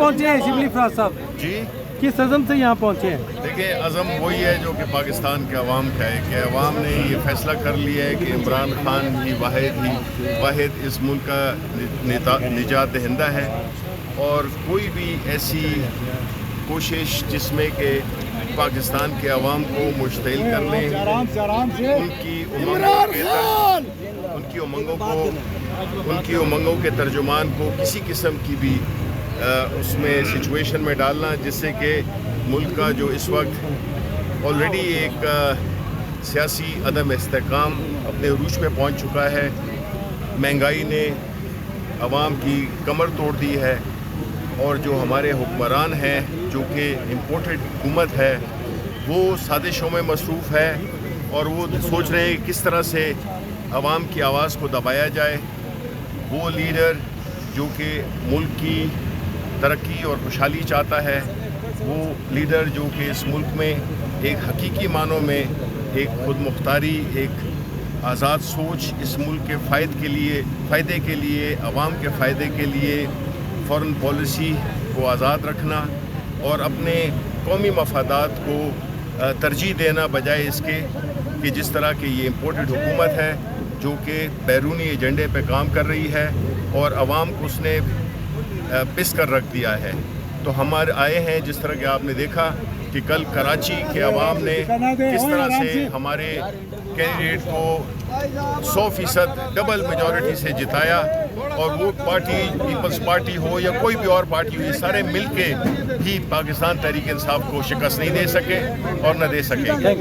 پہنچے ہیں شبلی فراز صاحب جی کس عزم سے یہاں پہنچے ہیں؟ دیکھیں عزم وہی ہے جو کہ پاکستان کے عوام کا ہے کہ عوام نے یہ فیصلہ کر لیا ہے کہ عمران خان ہی واحد اس ملک کا نجات دہندہ ہے، اور کوئی بھی ایسی کوشش جس میں کہ پاکستان کے عوام کو مشتعل کر لیں، ان کی امنگوں کے ترجمان کو کسی قسم کی بھی اس میں سچویشن میں ڈالنا جس سے کہ ملک کا جو اس وقت آلریڈی ایک سیاسی عدم استحکام اپنے عروج پہ پہنچ چکا ہے، مہنگائی نے عوام کی کمر توڑ دی ہے، اور جو ہمارے حکمران ہیں جو کہ امپورٹڈ حکومت ہے وہ سازشوں میں مصروف ہے، اور وہ سوچ رہے ہیں کس طرح سے عوام کی آواز کو دبایا جائے۔ وہ لیڈر جو کہ ملک کی ترقی اور خوشحالی چاہتا ہے، وہ لیڈر جو کہ اس ملک میں ایک حقیقی معنوں میں ایک خود مختاری، ایک آزاد سوچ، اس ملک کے فائدے کے لیے عوام کے فائدے کے لیے فارن پالیسی کو آزاد رکھنا اور اپنے قومی مفادات کو ترجیح دینا بجائے اس کے کہ جس طرح کی یہ امپورٹڈ حکومت ہے جو کہ بیرونی ایجنڈے پہ کام کر رہی ہے اور عوام کو اس نے پس کر رکھ دیا ہے۔ تو ہمارے آئے ہیں، جس طرح کہ آپ نے دیکھا کہ کل کراچی کے عوام نے کس طرح سے ہمارے کینڈیڈیٹ کو 100% ڈبل میجورٹی سے جتایا، اور وہ پارٹی پیپلز پارٹی ہو یا کوئی بھی اور پارٹی ہو، یہ سارے مل کے بھی پاکستان تحریک انصاف کو شکست نہیں دے سکے اور نہ دے سکیں گے۔